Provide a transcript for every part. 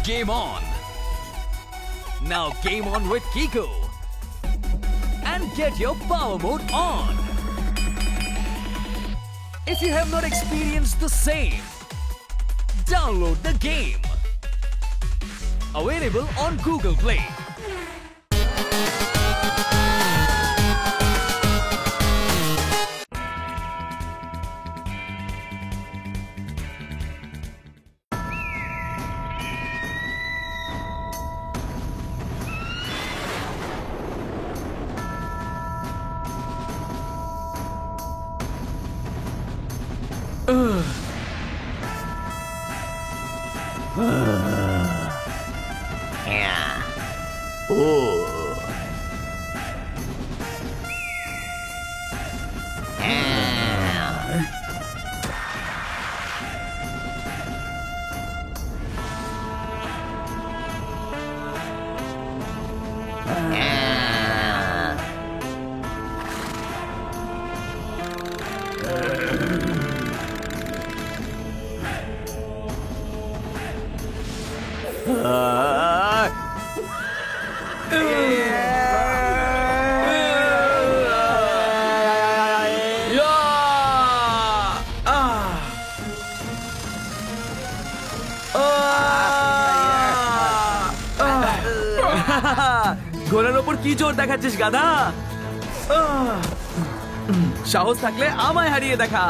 Game on! Now game on with Kiko! And get your power mode on! If you have not experienced the same, download the game! Available on Google Play. ঘোড়ার ওপর কি জোর দেখাচ্ছিস গাধা? সাহস থাকলে আমায় হারিয়ে দেখা।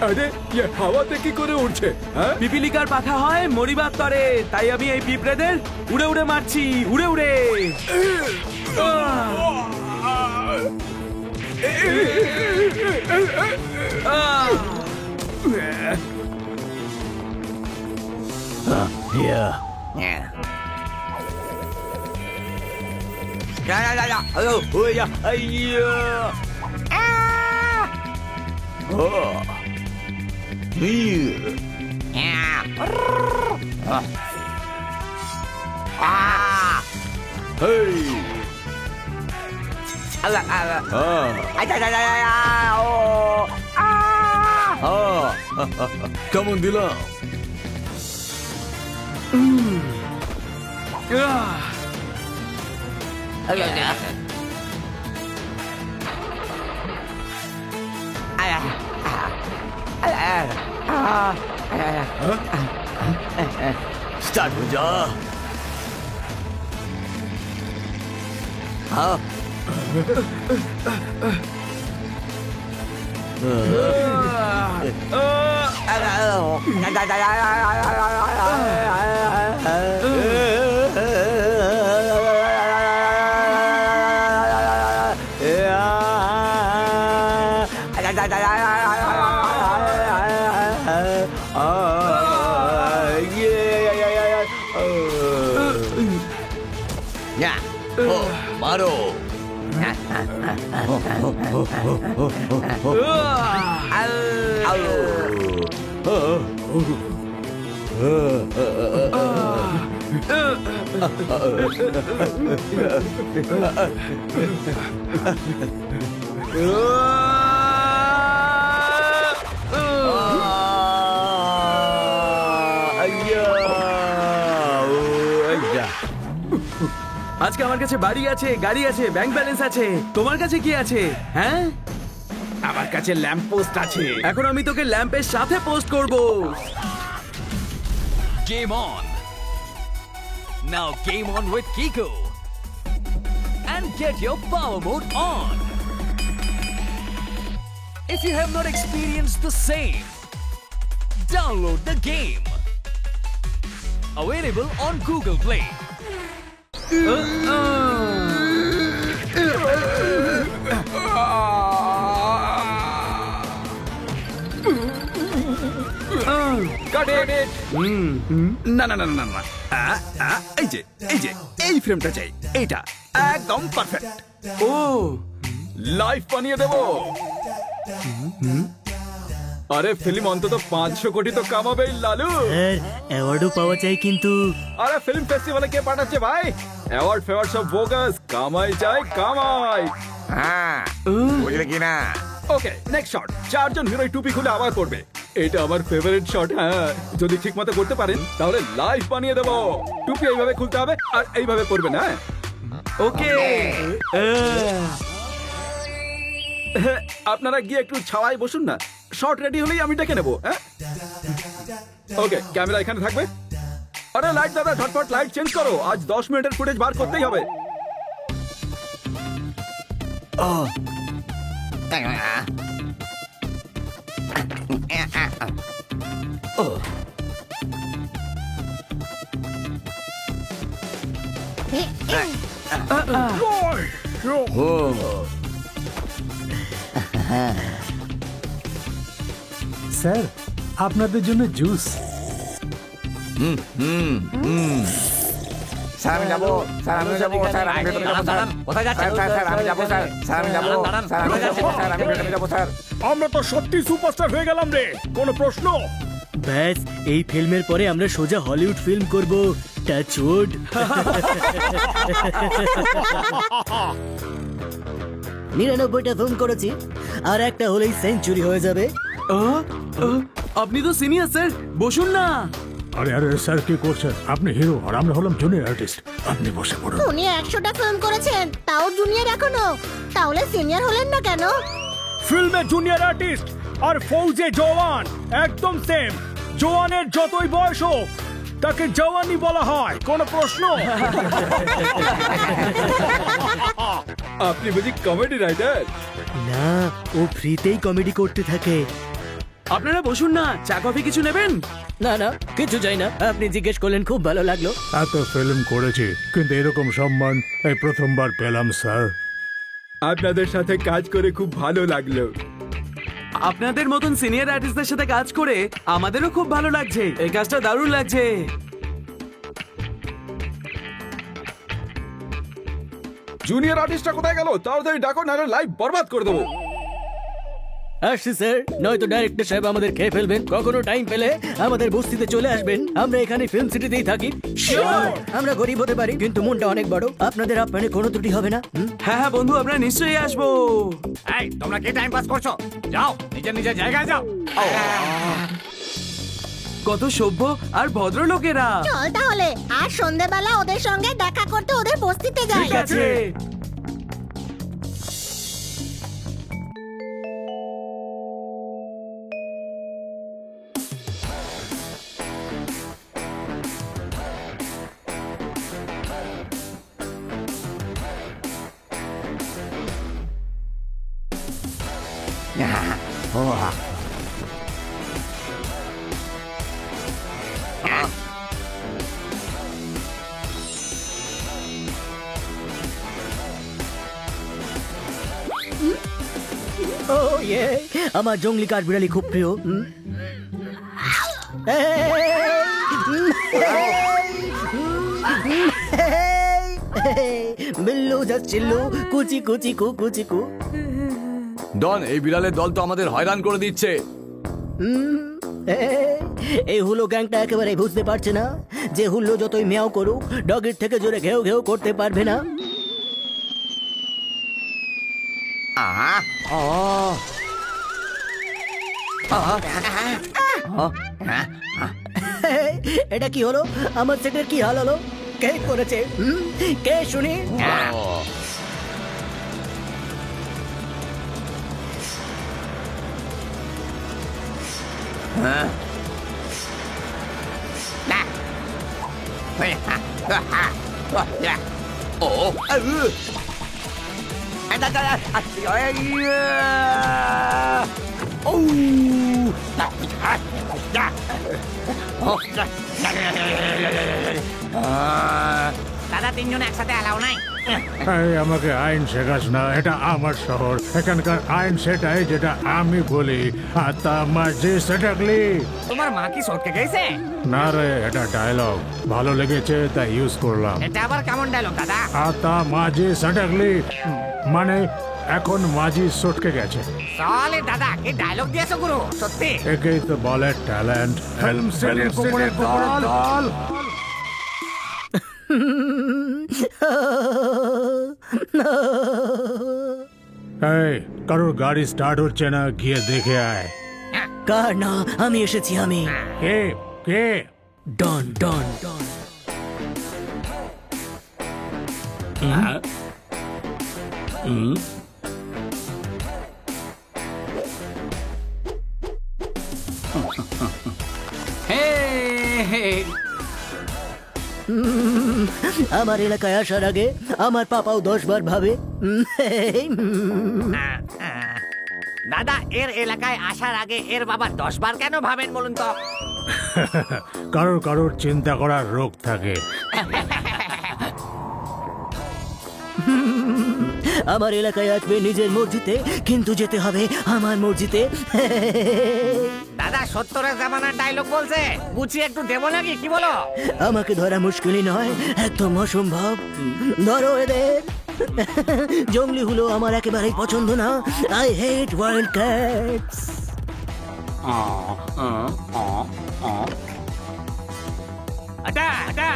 আরে ये হাওয়াতে কি করে উড়ছে? হ্যাঁ, পিপিলিকার পাখা হয় মরিবার তরে, তাই আমি এই পিঁপড়েদের উড়ে উড়ে মারছি, উড়ে উড়ে। কেমন দিলাম? स्टार्ट हो जा। हाँ मारो। আজকে আমার কাছে বাড়ি আছে, গাড়ি আছে, ব্যাংক ব্যালেন্স আছে। তোমার কাছে কি আছে? হ্যাঁ, আমার কাছে ল্যাম্প পোস্ট আছে। এখন আমি তোকে ল্যাম্পের সাথে পোস্ট করব। Game on. Now game on with Kiko. And get your power mode on. If you have not experienced the same, download the game. Available on Google Play. না না না না না, এই যে এই ফ্রেমটা চাই, এইটা একদম পারফেক্ট। ও, লাইভ বানিয়ে দেবো। আরে ফিল্ম অন্তত 500 কোটি তো কামাবেই লালু। অ্যাওয়ার্ডও পাওয়া যায় কিন্তু। আরে ফিল্ম ফেস্টিভ্যালে কে পাঠাচ্ছে ভাই? অ্যাওয়ার্ড ফেওয়ার্ড সব বোগাস, কামাই চাই কামাই। হ্যাঁ, বুঝলে কি না? ওকে, নেক্সট শট। 4 জন হিরো টুপি খুলে আবার করবে। এটা আমার ফেভারিট শট। হ্যাঁ, যদি ঠিক মতো করতে পারেন তাহলে লাইভ বানিয়ে দেবো। টুপি এইভাবে খুলতে হবে আর এইভাবে করবেন। হ্যাঁ, ওকে। আপনারা গিয়ে একটু ছাওয়ায় বসুন না। শট রেডি হলেই আমি ডেকে নেবো। হ্যাঁ, ওকে, ক্যামেরা এখানে থাকবে। আরে লাইট দাদা, ঝটপট লাইট চেঞ্জ করো। আজ 10 মিনিটের ফুটেজ বার করতেই হবে। স্যার, আপনাদের জন্য জুস। স্যার আমি যাবো, স্যার আমি যাবো, স্যার আমি ভেতরে যাবো, স্যার কোথায় যাচ্ছেন? স্যার আমি যাবো, স্যার স্যার আমি যাবো, স্যার আমি যাবো, স্যার আমি ভেতরে যাবো, স্যার। আমরা তো সত্যি সুপারস্টার হয়ে গেলাম রে, কোনো প্রশ্ন? ব্যাস, এই ফিল্মের পরে আমরা সোজা হলিউড ফিল্ম করব। টাচউড। 99টা ফিল্ম করেছি, আর একটা হলেই সেঞ্চুরি হয়ে যাবে। আপনি তো সিনিয়র স্যার, বসুন না। আরে আরে স্যার, কি করছেন? আপনি হিরো আর আমরা হলাম জুনিয়র আর্টিস্ট। আপনি বসে পড়ুন। উনি 100টা ফিল্ম করেছেন, তাও জুনিয়র এখনো। তাহলে সিনিয়র হলেন না কেন? ফিল্মে জুনিয়র আর্টিস্ট আর ফৌজে জওয়ান একদম সেম। জওয়ানের যতই বয়স হোক তাকে জওয়ানই বলা হয়, কোনো প্রশ্ন? আপনি বুঝি কমেডি রাইটার? না, ও ফ্রিতেই কমেডি করতে থাকে। আপনারা বসুন না, চা কফি কিছু নেবেন? না না, কিছু চাই না। আপনি জিজ্ঞেস করলেন, খুব ভালো লাগলো। এত ফিল্ম করেছি কিন্তু এরকম সম্মান এই প্রথমবার পেলাম স্যার। আপনাদের সাথে কাজ করে খুব ভালো লাগলো। আপনাদের মতন সিনিয়র আর্টিস্টদের সাথে কাজ করে আমাদেরও খুব ভালো লাগছে। এই কাজটা দারুণ লাগছে। জুনিয়র আর্টিস্টটা কোথায় গেল? তাড়াতাড়ি ডাকো, নাহলে লাইভ বরবাদ করে দেবো। আসছি স্যার, নয়তো ডাইরেক্টর সাহেব আমাদের খেয়ে ফেলবেন। কখনো টাইম পেলে আমাদের বস্তিতে চলে আসবেন। আমরা এখানে ফিল্ম সিটিতেই থাকি। আমরা গরিব হতে পারি কিন্তু মনটা অনেক বড়। আপনাদের আপ্যায়নে কোনো ত্রুটি হবে না। হ্যাঁ হ্যাঁ বন্ধু, আমরা নিশ্চয়ই আসবো। এই তোমরা কি টাইম পাস করছো? যাও নিজের নিজের জায়গায় যাও। কত সভ্য আর ভদ্র লোকেরা। চল তাহলে আর সন্ধ্যাবেলা ওদের সঙ্গে দেখা করতে ওদের বস্তিতে যাই। ঠিক আছে। ও ইয়ে, আমার জঙ্গলি কাঠবিড়ালি খুব প্রিয়। বিল্লু যাচ্ছিল্লু, কুচি কুচি কু কুচি কু। ডন, এই বিড়ালের দল তো আমাদের হয়রান করে দিচ্ছে। এই হুলো গ্যাংটা একেবারে বুঝতে পারছে না যে হুল্লো যতই মেয়াও করুক, ডগের থেকে জোরে ঘেউ ঘেউ করতে পারবে না। এটা কি হলো? আমার সেটের কি হাল হলো? কে করেছে কে শুনি? দাদা তিনজন একসাথে এলাও নাই। এই আমাকে আইন শেখাস না, এটা আমার শহর, এখানকার আইন সেটাই যেটা আমি বলি। আতা মাঝে সেটাকলি। তোমার মা কি সটকে গেছে? না রে, এটা ডায়লগ ভালো লেগেছে তাই ইউজ করলাম। এটা আবার কেমন ডায়লগ দাদা? আতা মাঝে সেটাকলি মানে এখন মাঝি সটকে গেছে। চলে দাদা, কি ডায়লগ দিয়েছো গুরু? সত্যি একেই তো বলে ট্যালেন্ট। ফিল্ম সিটির কুকুরের দল। এই কারোর গাড়ি স্টার্ট হচ্ছে না, গিয়ে দেখে আয়। কার না, আমি এসেছি। আমি কে কে? ডন ডন ডন। আমার এলাকায় আসার আগে আমার পাপাও 10 বার ভাবে। দাদা, এর এলাকায় আসার আগে এর বাবা 10 বার কেন ভাবেন বলুন তো? কারোর কারোর চিন্তা করার রোগ থাকে। আমার এলাকায় আসবে নিজের মসজিদে, কিন্তু যেতে হবে আমার মসজিদে। দাদা 70-এর জামানার ডায়লগ বলছে, গুছিয়ে একটু দেবো নাকি, কি বলো? আমাকে ধরা মুশকিলই নয়, একদম অসম্ভব। ধরো এদের। জঙ্গলি হলো আমার একেবারেই পছন্দ না। I hate wild cats. আটা আটা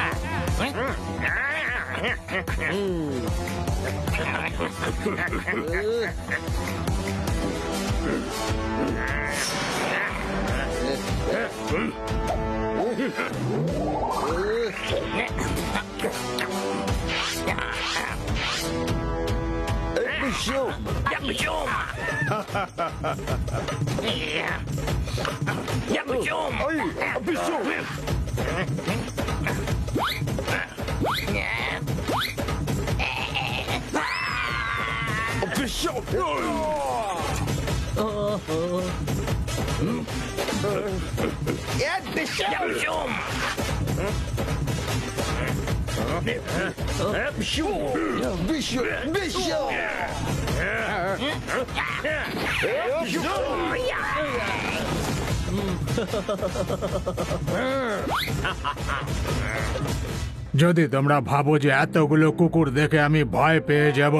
যদি তোমরা ভাবো যে এতগুলো কুকুর দেখে আমি ভয় পেয়ে যাব,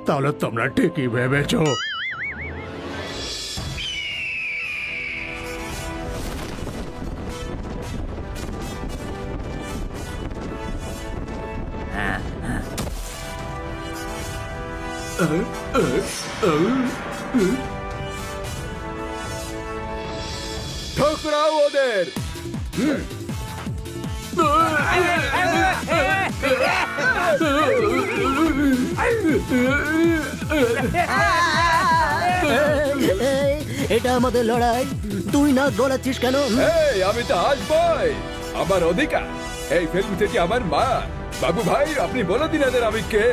তাহলে তোমরা ঠিকই ভেবেছো। ঠোকরাও ওদের। এটা আমাদের লড়াই, তুই না গলাচ্ছিস কেন? এই আমি তো আসবই, আমার অধিকার। এই ফিল্ম থেকে আমার মা। বাবু ভাই, আপনি বলে দিন এদের আমি কে।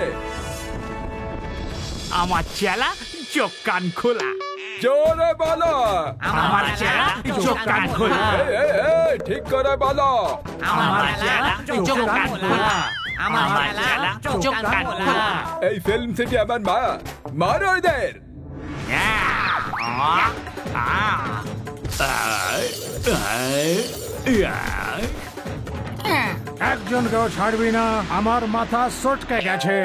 আমার চেলা চোখ কান খোলা। জোরে বলো। আমার চেলা চোখ কান খোলা। এই, ঠিক করে বলো। আমার চেলা চোখ কান খোলা। আমার চেলা চোখ কান খোলা। এই ফিল্ম থেকে আমার মা। মারো এদের। একজনকেও ছাড়বি না, আমার মাথা সটকে গেছে।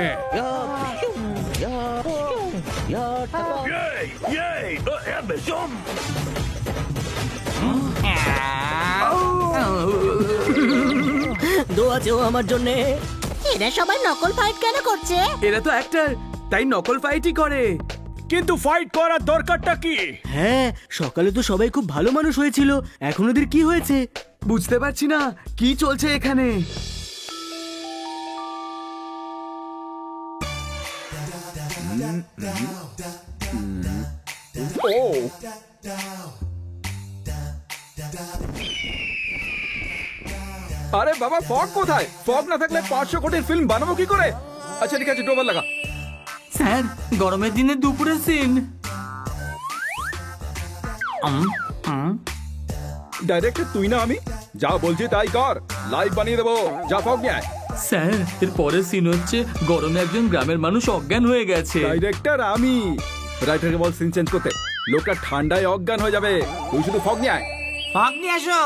দোয়া চেও আমার জন্যে। এরা সবাই নকল ফাইট কেন করছে? এরা তো অ্যাক্টর, তাই নকল ফাইটই করে। কিন্তু ফাইট করার দরকারটা কি? হ্যাঁ, সকালে তো সবাই খুব ভালো মানুষ হয়েছিল, এখন ওদের কি হয়েছে? বুঝতে পারছি না কি চলছে এখানে। ও আরে বাবা, ফগ কোথায়? ফগ না থাকলে 500 কোটির ফিল্ম বানাবো কি করে? আচ্ছা ঠিক আছে, ডোবার লাগা। স্যার, গরমের দিনে দুপুরের সিন। ডাইরেক্টর তুই না আমি? যা বলছি তাই কর, লাইভ বানিয়ে দেবো। যা ফগ নিয়ে আয়। স্যার, এর পরের সিন হচ্ছে গরমে একজন গ্রামের মানুষ অজ্ঞান হয়ে গেছে। ডাইরেক্টর আমি। রাইটারকে বল সিন চেঞ্জ করতে। লোকটা ঠান্ডায় অজ্ঞান হয়ে যাবে। তুই শুধু ফগ নিয়ে আয়। ভাগ নিয়ে আসো।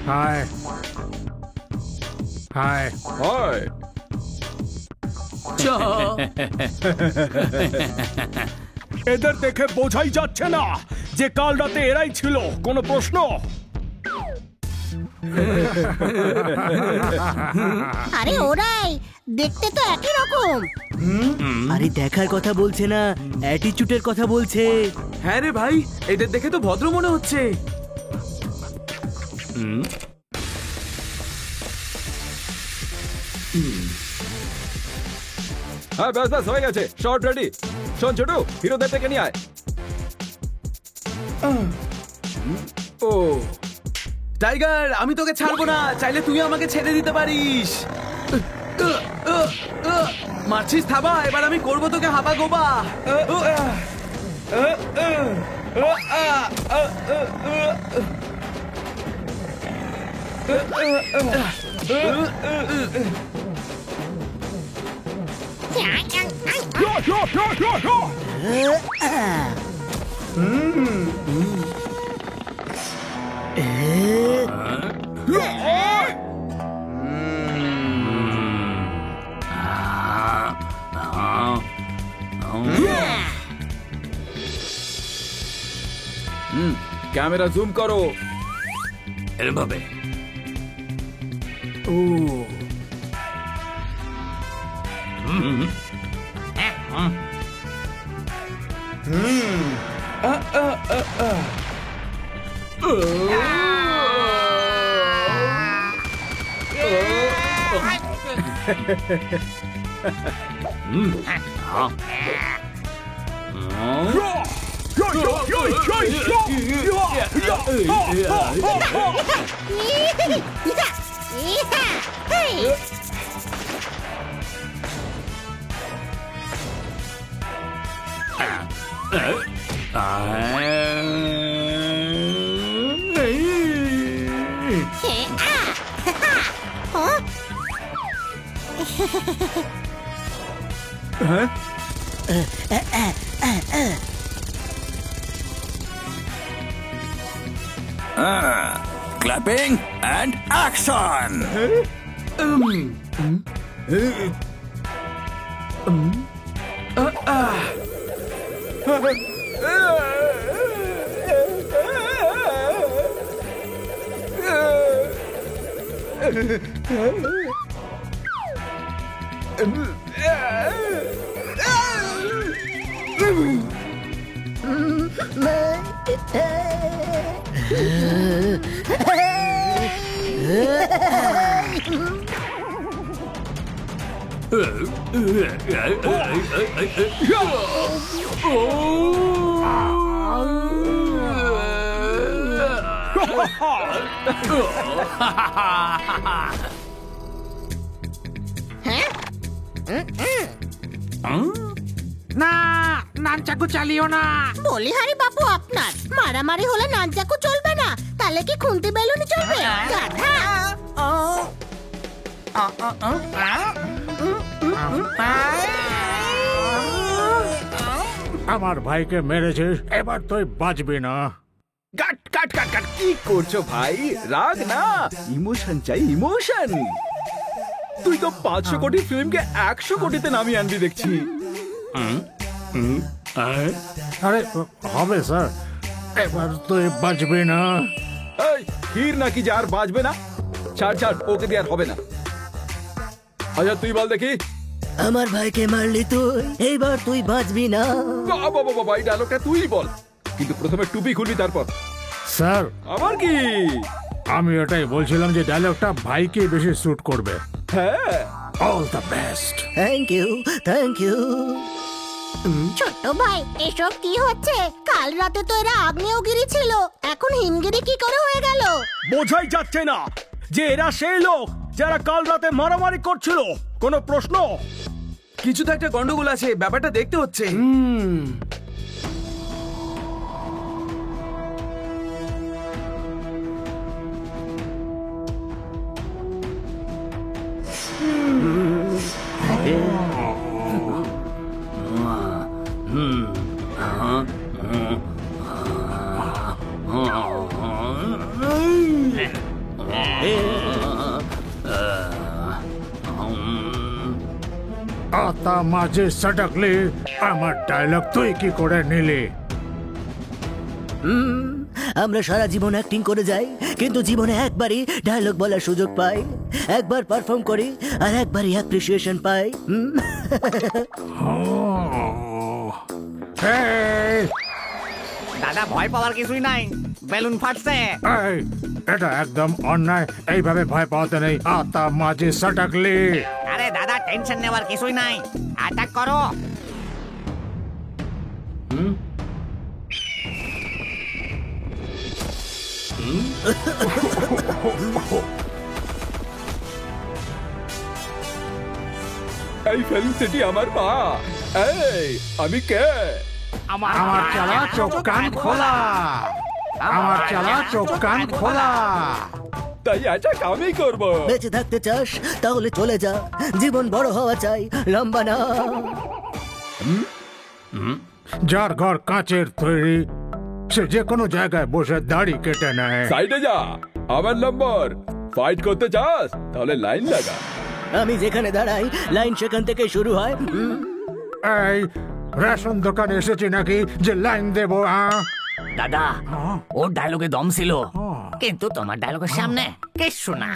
হাই হাই হয় এদের দেখে বোঝাই যাচ্ছে না যে কাল রাতে এরাই ছিল। কোনো প্রশ্ন? আরে ওরাই, দেখতে তো একই রকম। আরে দেখার কথা বলছে না, অ্যাটিটিউডের কথা বলছে। হ্যাঁ রে ভাই, এদের দেখে তো ভদ্র মনে হচ্ছে। হ্যাঁ ব্যাস ব্যাস হয়ে গেছে, শর্ট রেডি। শোন ছোটু, হিরোদের থেকে নিয়ে আয়। ও টাইগার, আমি তোকে ছাড়বো না। চাইলে তুই আমাকে ছেড়ে দিতে পারিস। মারছিস থাবা, এবার আমি করবো তোকে হাবা গোবা। ক্যামেরা জুম করো। এরভাবে ও ক্ল্যাপিং অ্যান্ড অ্যাকশন। না, নানচাকু চালিও না। বলিহারি বাবু আপনার মারামারি হলে নানচাকু চলবে না, তাহলে কি খুন্তি বেলুনি চলবে? গাধা। আমার ভাইকে মেরেছিস, এবার তুই বাঁচবি না। কাট কাট কাট কাট, কি করছো ভাই? রাগ না, ইমোশন চাই, ইমোশন। তুই তো 500 কোটি ফিল্মকে 100 কোটিতে নামিয়ে আনবি দেখছি। আরে হবে স্যার, এবার তুই বাঁচবি না। এই ক্ষীর নাকি যে আর বাঁচবে না? ছাড় ছাড়, ওকে দিয়ে আর হবে না। আচ্ছা তুই বল দেখি। আমার ভাইকে মারলি তুই, এইবার তুই বাঁচবি না। বাবা বাবা, এই ডায়লগটা তুই বল, কিন্তু প্রথমে টুপি খুলবি তারপর। স্যার, আবার কি? আমি ওটাই বলছিলাম যে ডায়লগটা ভাইকে বেশি স্যুট করবে। হ্যাঁ, all the best. Thank you. ছোট্ট ভাই এসব কি হচ্ছে? কাল রাতে তো এরা আগ্নেয়গিরি ছিল, এখন হিমগিরি কি করে হয়ে গেল? বোঝাই যাচ্ছে না যে এরা সেই লোক যারা কাল রাতে মারামারি করছিল। কোনো প্রশ্ন? কিছু তো একটা গন্ডগোল আছে, ব্যাপারটা দেখতে হচ্ছে। আতা মাঝে সটকলি, আমার ডায়লগ তুই কি করে নিলি? আমরা সারা জীবন অ্যাক্টিং করে যাই, কিন্তু জীবনে একবারই ডায়লগ বলার সুযোগ পাই, একবার পারফর্ম করি আর একবারই অ্যাপ্রিসিয়েশন পাই। এই, দাদা ভয় পাওয়ার কিছুই নাই, বেলুন ফাটছে। এই, এটা একদম অন্যায়, এইভাবে ভয় পাওয়াতে নেই। আতা মাঝে সটকলি। আরে দাদা টেনশন নেওয়ার কিছুই নাই, অ্যাটাক করো। এই ফিল্ম সিটি আমার মা। এই আমি কে? আমার চালা চোখ কান খোলা, আমার চালা চোখ কান খোলা। তাই অ্যাটাক আমি করবো। বেঁচে থাকতে চাস তাহলে চলে যা, জীবন বড় হওয়া চাই, লম্বা না। যার ঘর কাঁচের তৈরি সে যে কোনো জায়গায় বসে দাড়ি কেটে নেয়। সাইডে যা, আমার নম্বর। ফাইট করতে চাস তাহলে লাইন লাগা। আমি যেখানে দাঁড়াই লাইন সেখান থেকে শুরু হয়। এই রেশন দোকানে এসেছি নাকি যে লাইন দেবো? দাদা ওর ডায়লগে দম ছিল, কিন্তু তোমার ডায়লগের সামনে কিচ্ছু না।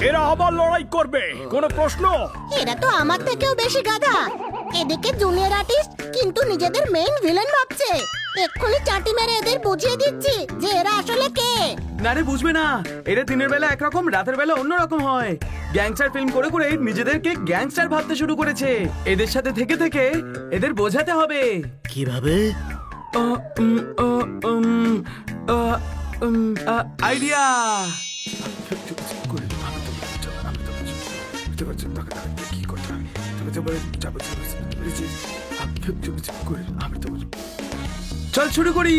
এরা আবার লড়াই করবে, কোনো প্রশ্ন? এরা তো আমার থেকেও বেশি গাধা। এদিকে জুনিয়র আর্টিস্ট কিন্তু নিজেদের মেইন ভিলেন ভাবছে। এক্ষুনি চাটি মেরে এদের বুঝিয়ে দিচ্ছি যে এরা আসলে কে। না রে, বুঝবে না। এরা দিনের বেলা একরকম, রাতের বেলা অন্যরকম হয়। গ্যাংস্টার ফিল্ম করে করে নিজেদেরকে গ্যাংস্টার ভাবতে শুরু করেছে। এদের সাথে থেকে থেকে এদের বোঝাতে হবে। কিভাবে? আইডিয়া। চল শুরু করি।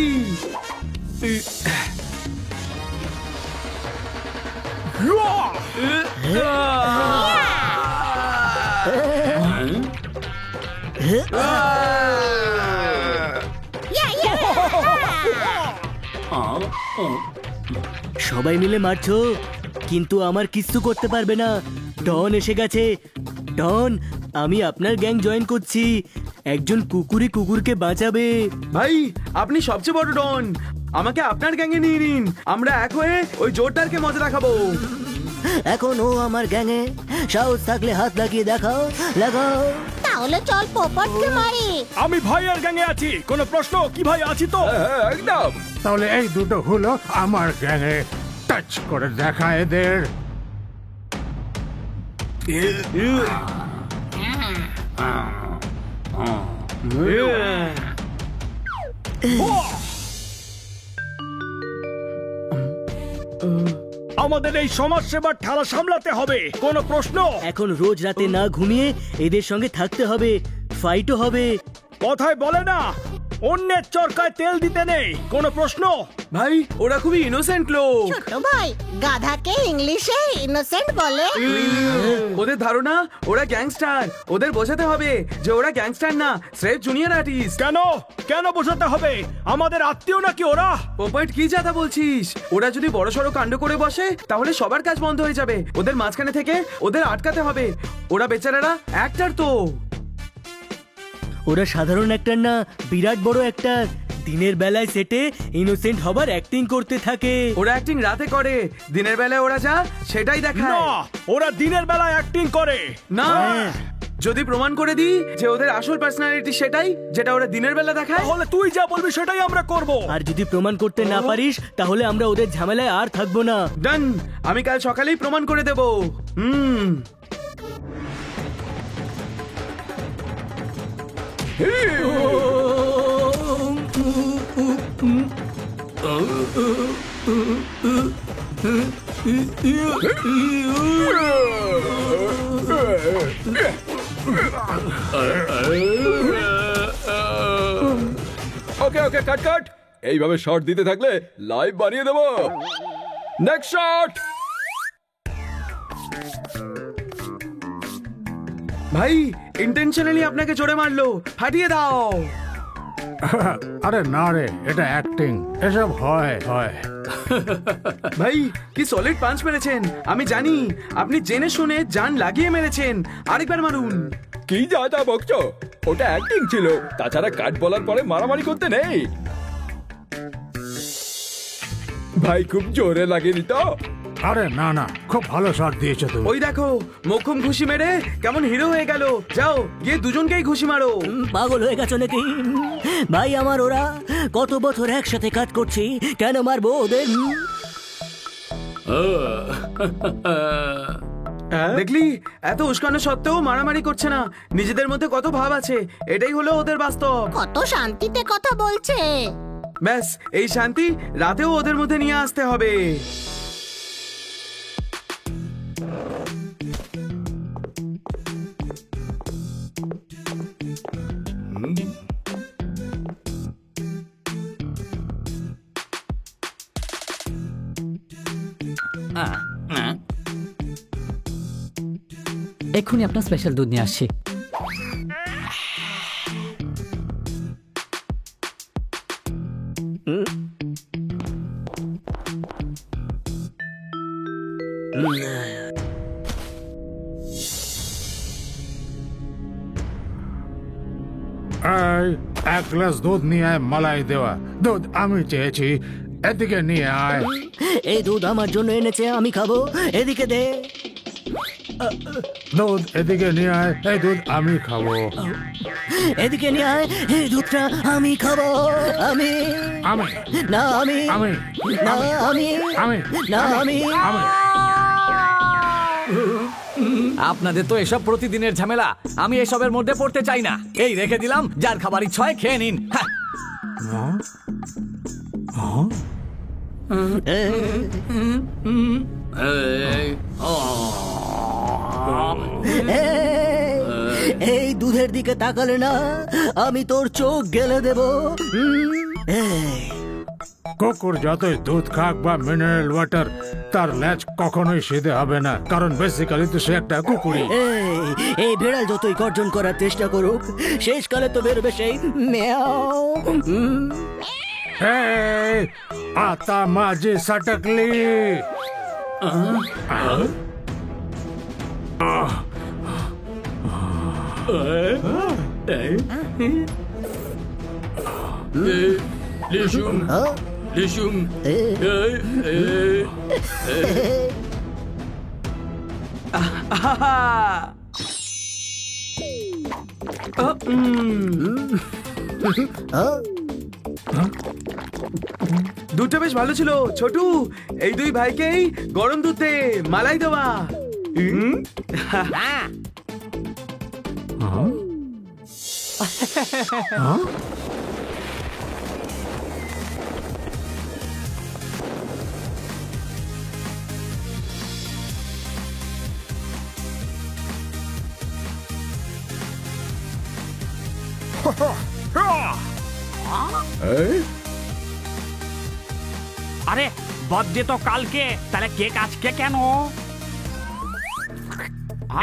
সবাই মিলে মারছো, কিন্তু আমার কিছু করতে পারবে না। ডন এসে গেছে। ডন, আমি আপনার গ্যাং জয়েন করছি। একজন কুকুরই কুকুরকে বাঁচাবে। ভাই, আপনি সবচেয়ে বড় ডন, আমাকে আপনার গ্যাংয়ে নিয়ে নিন। আমরা এক হয়ে ওই জোরদারকে মজা দেখাবো। এখন ও আমার গ্যাংয়ে, সাহস থাকলে হাত লাগিয়ে দেখাও, লাগাও। তাহলে চল পোপটকে মারি। আমি ভাইয়ের গ্যাংয়ে আছি, কোনো প্রশ্ন? কি ভাই আছি তো? একদম। তাহলে এই দুটো হলো আমার গ্যাংয়ে। টাচ করে দেখা এদের। আমাদের এই সমাজ সেবার ঠেলা সামলাতে হবে, কোনো প্রশ্ন? এখন রোজ রাতে না ঘুমিয়ে এদের সঙ্গে থাকতে হবে, ফাইটও হবে। কথায় বলে না, অন্যের চরকায় তেল দিতে নেই, কোনো প্রশ্ন? ভাই, ওরা খুবই ইনোসেন্ট লোক। ছোট ভাই, গাধাকে ইংলিশে ইনোসেন্ট বলে। ওদের ধারণা ওরা গ্যাংস্টার। ওদের বোঝাতে হবে যে ওরা গ্যাংস্টার না, স্রেফ জুনিয়র আর্টিস্ট। কেন কেন বোঝাতে হবে? আমাদের আত্মীয় নাকি ওরা? পোপট, কি যাতা বলছিস? ওরা যদি বড়সড় কাণ্ড করে বসে তাহলে সবার কাজ বন্ধ হয়ে যাবে। ওদের মাঝখানে থেকে ওদের আটকাতে হবে। ওরা বেচারারা অ্যাক্টর তো। ওরা সাধারণ অ্যাক্টর না, বিরাট বড় অ্যাক্টর। দিনের বেলায় সেটে ইনোসেন্ট হবার অ্যাক্টিং করতে থাকে। ওরা অ্যাক্টিং রাতে করে, দিনের বেলায় ওরা যা সেটাই না, দেখায়। ওরা দিনের বেলায় অ্যাক্টিং করে। না, যদি প্রমাণ করে দিই যে ওদের আসল পার্সোনালিটি সেটাই যেটা ওরা দিনের বেলা দেখায়, তাহলে তুই যা বলবি সেটাই আমরা করব। আর যদি প্রমাণ করতে না পারিস তাহলে আমরা ওদের ঝামেলায় আর থাকবো না। ডান, আমি কাল সকালেই প্রমাণ করে দেব। ওকে ওকে, কাট কাট। এইভাবে শট দিতে থাকলে লাইভ বানিয়ে দেবো। Next shot. ভাই ইন্টেনশনালি আপনাকে জোরে মারলো, ফাটিয়ে দাও। আরে না রে, এটা অ্যাক্টিং, এসব হয় হয়। ভাই কি সলিড পাঞ্চ মেরেছেন, আমি জানি আপনি জেনে শুনে জান লাগিয়ে মেরেছেন। আরেকবার মারুন। কি যা যা বকছো, ওটা অ্যাক্টিং ছিল। তাছাড়া কাট বলার পরে মারামারি করতে নেই। ভাই খুব জোরে লাগেনি তো? আরে না না, খুব ভালো শট দিয়েছো তুমি। ওই দেখো মোক্ষম ঘুষি মেরে কেমন হিরো হয়ে গেল। যাও গিয়ে দুজনকেই ঘুষি মারো। পাগল হয়ে গেছো নাকি ভাই? আমার ওরা কত বছর একসাথে কাজ করছি, কেন মারবো ওদের? দেখলি এত উস্কানো সত্ত্বেও মারামারি করছে না, নিজেদের মধ্যে কত ভাব আছে। এটাই হলো ওদের বাস্তব। কত শান্তিতে কথা বলছে। ব্যাস এই শান্তি রাতেও ওদের মধ্যে নিয়ে আসতে হবে। এক্ষুনি আপনার স্পেশাল দুধ নিয়ে আসছি। এই, এক গ্লাস দুধ নিয়ে আয়, মালাই দেওয়া দুধ আমি চেয়েছি। এদিকে নিয়ে আয়। এই দুধ আমার জন্য এনেছে, আমি খাবো। এদিকে দে। দুধ এদিকে নিয়ে আয়, এই দুধ আমি খাবো। এদিকে নিয়ে আয়, এই দুধটা আমি খাবো। আমি আমি না, আমি আমি না, আমি আমি না, আমি আমি আপনাদের তো এসব প্রতিদিনের ঝামেলা, আমি এসবের মধ্যে পড়তে চাই না। এই রেখে দিলাম, যার খাবার ইচ্ছা হয় খেয়ে নিন। এই দুধের দিকে তাকালে না আমি তোর চোখ গেলে দেব। কুকুর যতই দুধ খাক বা মিনারেল ওয়াটার, তার ল্যাজ কখনোই সিধে হবে না, কারণ বেসিক্যালি তো সে একটা কুকুরই। এই বিড়াল যতই গর্জন করার চেষ্টা করুক, শেষকালে তো বেরোবে সেই ম্যাও। आता माझी सटकली। দুধটা বেশ ভালো ছিল ছোটু। এই দুই ভাইকেই গরম দুধে মালাই দেওয়া। আরে বার্থডে তো কালকে, তাহলে কেক আজকে কেন?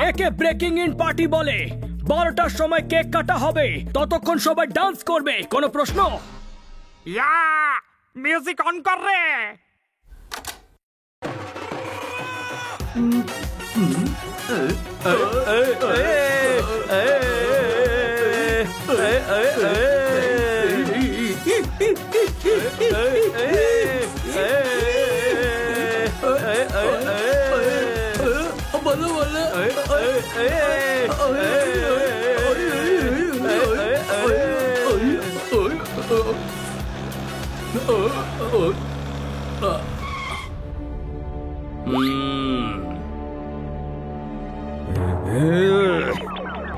একে ব্রেকিং ইন পার্টি বলে। 12টার সময় কেক কাটা হবে, ততক্ষণ সবাই ডান্স করবে। কোনো প্রশ্ন? ইয়া, মিউজিক অন কর রে।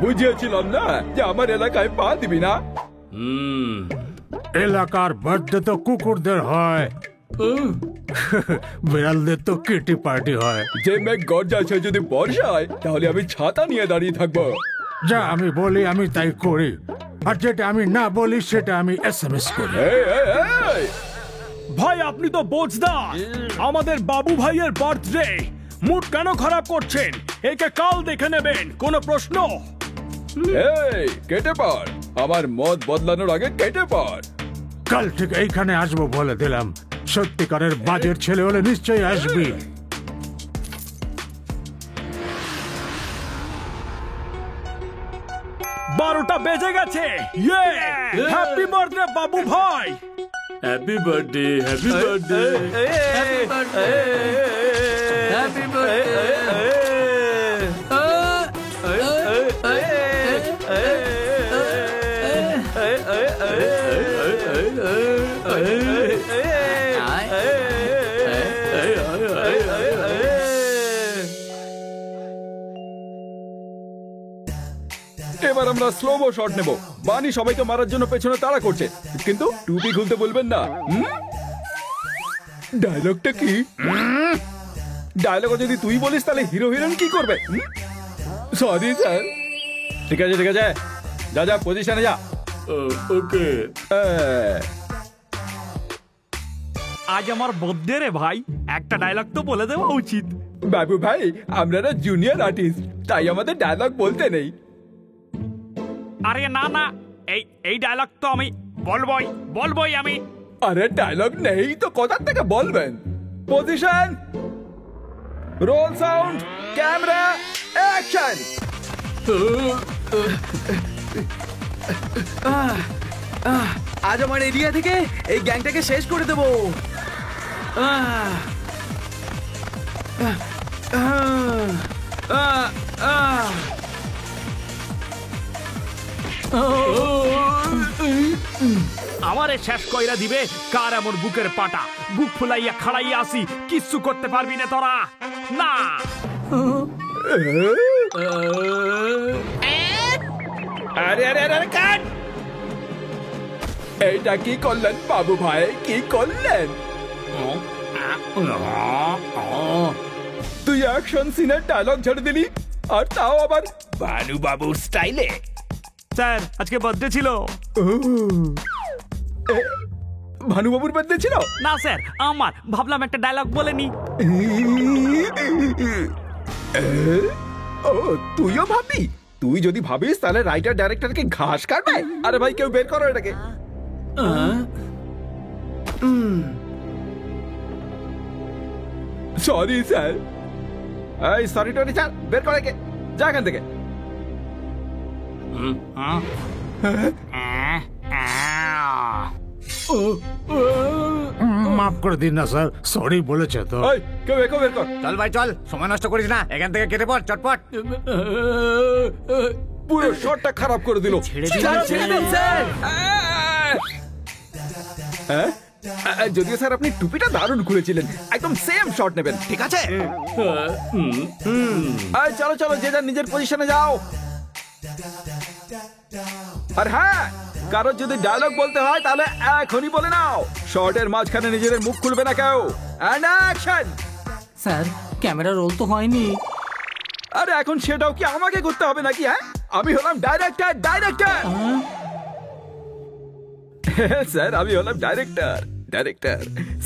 বুঝিয়েছিলাম না যে আমার এলাকায় পা দিবি না। এলাকার বার্থডে তো কুকুরদের হয়, বিড়ালদের তো কিটি পার্টি হয়। যে মেঘ গর্জাছে যদি বর্ষা হয় তাহলে আমি ছাতা নিয়ে দাঁড়িয়ে থাকবো। যা আমি বলি আমি তাই করি, আর যেটা আমি না বলি সেটা আমি SMS করি। ভাই আপনি তো বোঝদার, আমাদের বাবু ভাইয়ের বার্থডে, মুড কেন খারাপ করছেন? একে কাল দেখে নেবেন, কোনো প্রশ্ন? এই কেটে পড়, আমার মত বদলানোর আগে কেটে পড়। কাল ঠিক এইখানে আসবো বলে দিলাম, সত্যিকারের বাজের ছেলে হলে নিশ্চয়ই আসবি। বারোটা বেজে গেছে। ইয়ে হ্যাপি বার্থডে বাবু ভাই। Happy birthday, happy birthday, happy birthday, happy birthday. এবার আমরা স্লোমো শট নেব। বানি সবাইকে মারার জন্য পেছনে তাড়া করছে, কিন্তু টুপি খুলতে বলবেন না। ডায়লগটা কি? ডায়লগ যদি তুই বলিস তাহলে হিরো হিরোইন কি করবে? Sorry sir. ঠিক আছে ঠিক আছে, যা যা পজিশনে যা। ওকে। আজ আমার বার্থডে রে ভাই, একটা ডায়লগ তো বলে দেওয়া উচিত। বাবু ভাই, আমরা জুনিয়র আর্টিস্ট, তাই আমাদের ডায়লগ বলতে নেই। আরে না না, এই ডায়লগ তো আমি বলবোই আমি। আরে ডায়লগ নেই তো কোথা থেকে বলবেন? Position, roll, sound, camera, action. আজ আমার এরিয়া থেকে এই গ্যাংটাকে শেষ করে দেবো। আমারে শেষ কইরা দিবে কার এমন বুকের পাটা? বুক ফুলাইয়া খাড়াইয়া আসি, কিচ্ছু করতে পারবি না তোরা। না আরে আরে আরে কাট! এইটা কি করলেন বাবু ভাই, কি করলেন? তুই অ্যাকশন সিনের ডায়লগ ঝেড়ে দিলি, আর তাও আবার ভানু বাবুর স্টাইলে। স্যার আজকে বার্থডে ছিল। ভানুবাবুর বার্থডে ছিল? না স্যার আমার, ভাবলাম একটা ডায়লগ বলে নি। ও তুইও ভাববি? তুই যদি ভাবিস তাহলে রাইটার ডাইরেক্টরকে ঘাস কাটবে। আরে ভাই কেউ বের করো এটাকে। Sorry sir. এই সরি টরি স্যার, বের করে কে, যা এখান থেকে। মাফ করে দিন না স্যার, সরি বলেছে তো। কেউ বের কর। চল ভাই চল, সময় নষ্ট করিস না, এখান থেকে কেটে পড় চটপট। পুরো শটটা খারাপ করে দিল। ছেড়ে দিন স্যার। যদিও স্যার আপনি টুপিটা দারুণ খুলেছিলেন, একদম সেম শট নেবেন, ঠিক আছে? চলো চলো, যে যার নিজের পজিশনে যাও। আর হ্যাঁ, কারোর যদি ডায়লগ বলতে হয় তাহলে এখনই বলে নাও। শর্টের মাঝখানে নিজেদের মুখ খুলবে না কেউ। And action. Sir camera roll তো হয়নি। আরে এখন সেটাও কি আমাকে করতে হবে নাকি? হ্যাঁ, আমি হলাম ডাইরেক্টর। স্যার আমি হলাম ডাইরেক্টর।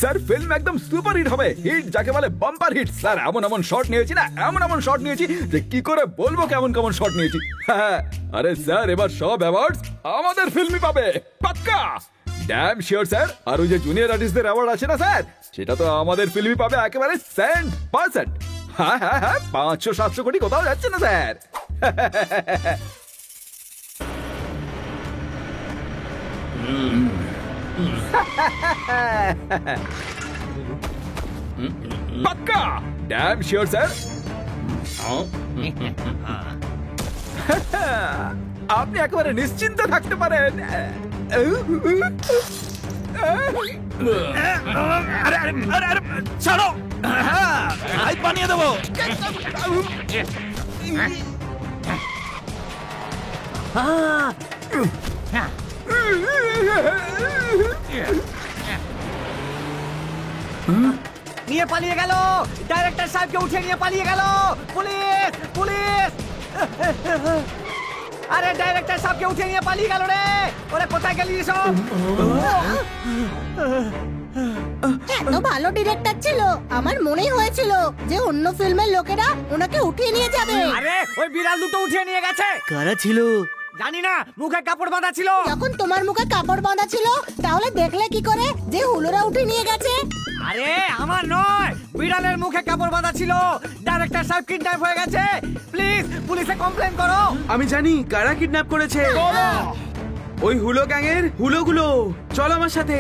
স্যার ফিল্ম একদম সুপার হিট হবে, হিট যাকে বলে বাম্পার হিট। স্যার এমন শট নিয়েছি না, এমন শট নিয়েছি যে কি করে বলবো কেমন শট নিয়েছি। হ্যাঁ, আরে স্যার এবার সব অ্যাওয়ার্ডস আমাদের ফিল্মই পাবে, পাক্কা ড্যাম শিওর স্যার। আর ওই যে জুনিয়র আর্টিস্টদের অ্যাওয়ার্ড আছে না স্যার, সেটা তো আমাদের ফিল্মই পাবে একেবারে 100%। হ্যাঁ 500-700 কোটি কোথাও যাচ্ছে না স্যার। পাক্কা ড্যাম শিওর স্যার। আপনি একেবারে নিশ্চিন্ত থাকতে পারেন। ছাড়ো, বানিয়ে দেবো। নিয়ে পালিয়ে গেল, ডাইরেক্টর সাহেবকে উঠে নিয়ে পালিয়ে গেল। Police, police! আরে ডাইরেক্টর সাহেবকে উঠে নিয়ে পালিয়ে গেল রে। ওরে কোথায় গেলি সব? এত ভালো ডিরেক্টর ছিল, আমার মনেই হয়েছিল যে অন্য ফিল্মের লোকেরা ওনাকে উঠিয়ে নিয়ে যাবে। আরে ওই বিড়াল দুটো উঠিয়ে নিয়ে গেছে। কারা ছিল? জানি না, মুখে কাপড় বাঁধা ছিল। যখন তোমার মুখে কাপড় বাঁধা ছিল তাহলে দেখলে কি করে যে হুলোরা উঠে নিয়ে গেছে? আরে আমার নয়, বিড়ালের মুখে কাপড় বাঁধা ছিল। ডাইরেক্টর সাহেব কিডন্যাপ হয়ে গেছে। প্লিজ পুলিশে কমপ্লেন করো। আমি জানি কারা কিডন্যাপ করেছে। ওই হুলো গ্যাংয়ের হুলোগুলো। চলো আমার সাথে।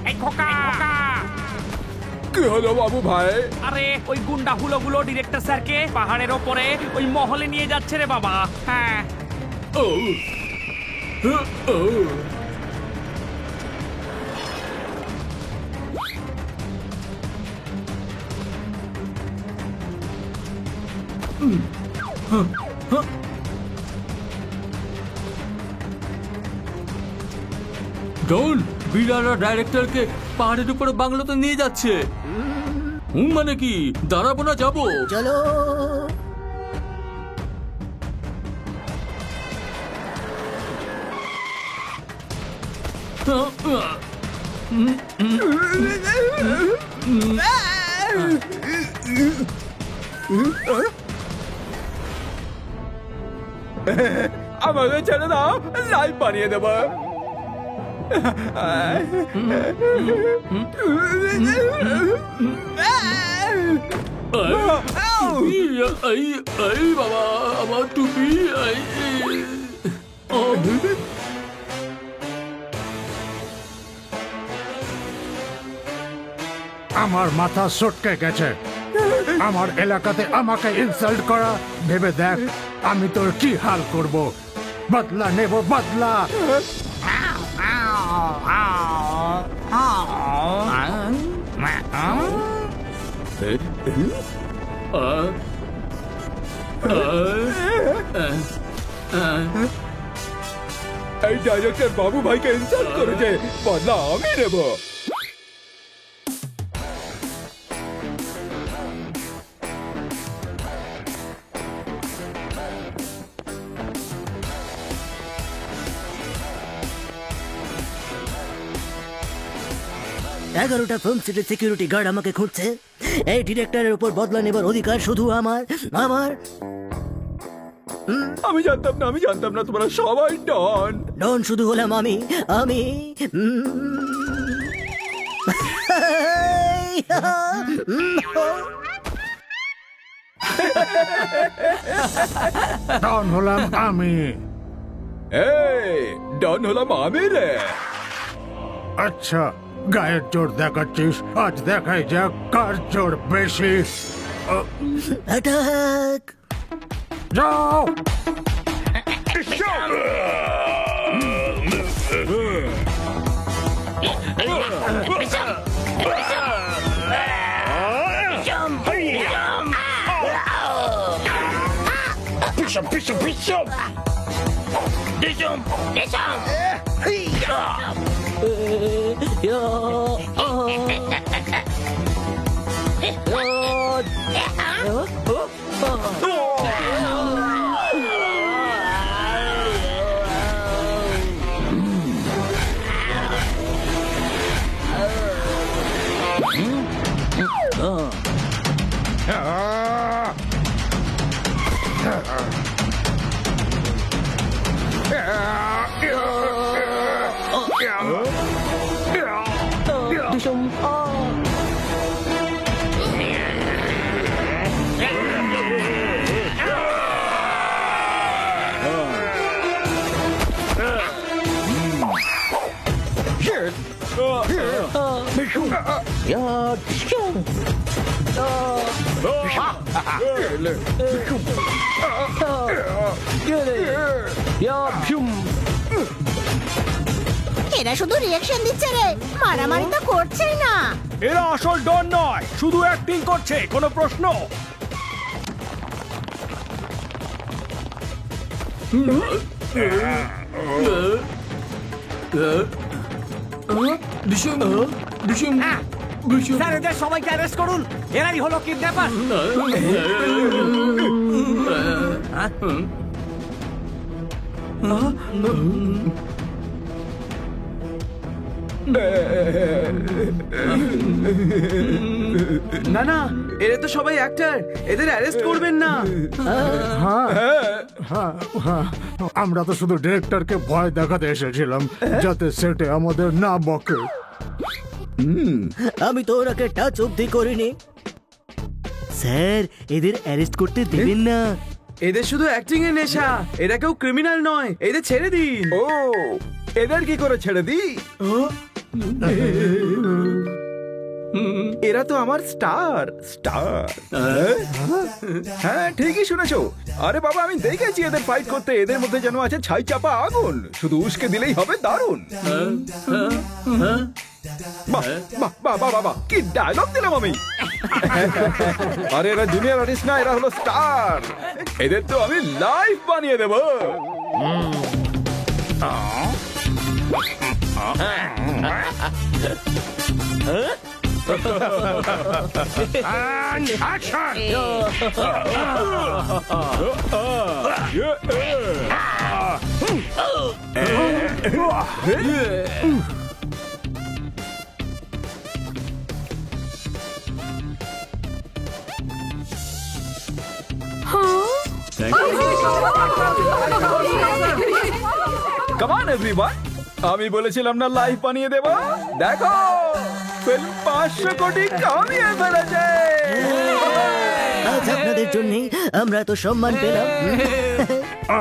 এই খোকা, কি হলো বাবু ভাই? আরে ওই গুন্ডা হুলোগুলো ডিরেক্টর স্যারকে পাহাড়ের ওপরে ওই মহলে নিয়ে যাচ্ছে রে বাবা। হ্যাঁ, ডন, বিড়ালরা ডাইরেক্টরকে পাহাড়ের উপরে বাংলোতে নিয়ে যাচ্ছে। মানে কি, দাঁড়াবো না, যাবো? চলো। আমাকে ছেড়ে দাও, লাইভ বানিয়ে দেবো। বাবা, আমার টুপি। আমার মাথা সটকে গেছে। আমার এলাকাতে আমাকে ইনসাল্ট করা, ভেবে দেখ আমি তোর কি হাল করব। বদলা নেব, বদলা। এই ডাইরেক্টর বাবু ভাইকে ইনসাল্ট করেছে, বদলা আমি নেব। এগারোটা ফিল্ম সিটি সিকিউরিটি গার্ড আমাকে খুঁজছে। এই ডিরেক্টরের উপর বদলা নেবার অধিকার শুধু আমার। আমি জানতাম না তোমরা সবাই ডন। ডন শুধু হলাম আমি। ডন হলাম আমি। এই ডন হলাম আমি রে। আচ্ছা, গায়ের জোর দেখাচ্ছিস, আজ দেখাই যাক কার জোর বেশি। অ্যাটাক! যাও। এরা শুধু রিয়াকশন দিচ্ছে রে, মারামারি তো করছেই না। এরা আসল ডন নয়, শুধু অ্যাক্টিং করছে। কোনো প্রশ্ন? স্যার এদের সবাইকে অ্যারেস্ট করুন, এরাই হলো কিডন্যাপার। না না, এরা তো সবাই অ্যাক্টর, এদের অ্যারেস্ট করবেন না। হ্যাঁ হ্যাঁ হ্যাঁ, আমরা তো শুধু ডিরেক্টরকে ভয় দেখাতে এসেছিলাম যাতে সেটে আমাদের না বকে। আমি তো ওনাকে টাচ অব্দি করিনি। স্যার এদের অ্যারেস্ট করতে দেবেন না। এদের শুধু অ্যাক্টিং এর নেশা, এরা কেউ ক্রিমিনাল নয়, এদের ছেড়ে দিন। ও, এদের কি করে ছেড়ে দিই? এরা তো আমার স্টার। হ্যাঁ ঠিকই শুনেছো। আরে বাবা, আমি দেখেছি এদের ফাইট করতে। এদের মধ্যে যেন আছে ছাই চাপা আগুন, শুধু উস্কে দিলেই হবে দারুণ। বাবা কি ডায়লগ দিলাম আমি। আরে এরা জুনিয়র আর্টিস্ট না, এরা হলো স্টার। এদের তো আমি লাইভ বানিয়ে দেবো। And action! Come on everyone, আমি বলেছিলাম না লাইভ বানিয়ে দেব। দেখো ফিল্ম 500 কোটি কামিয়ে ফেলেছে। আজ আপনাদের জন্যই আমরা তো সম্মান পেলাম।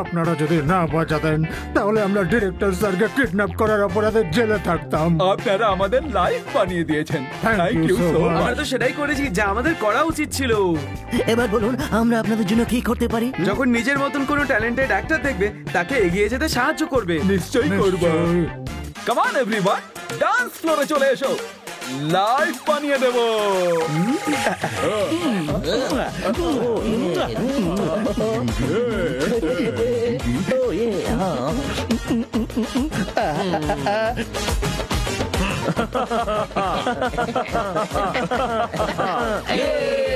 আপনারা যদি না বাঁচাতেন তাহলে আমরা ডিরেক্টর স্যারকে কিডন্যাপ করার অপরাধে জেলে থাকতাম। আপনারা আমাদের লাইভ বানিয়ে দিয়েছেন। Thank you so much. আমরা তো সেটাই করেছি যা আমাদের করা উচিত ছিল। এবার বলুন আমরা আপনাদের জন্য কি করতে পারি? যখন নিজের মতন কোনো ট্যালেন্টেড অ্যাক্টর দেখবে তাকে এগিয়ে যেতে সাহায্য করবে। নিশ্চয়ই করব। কাম অন এভরিওয়ান, ডান্স ফ্লোরে চলে এসো, লাইভ বানিয়ে দেব। Hey!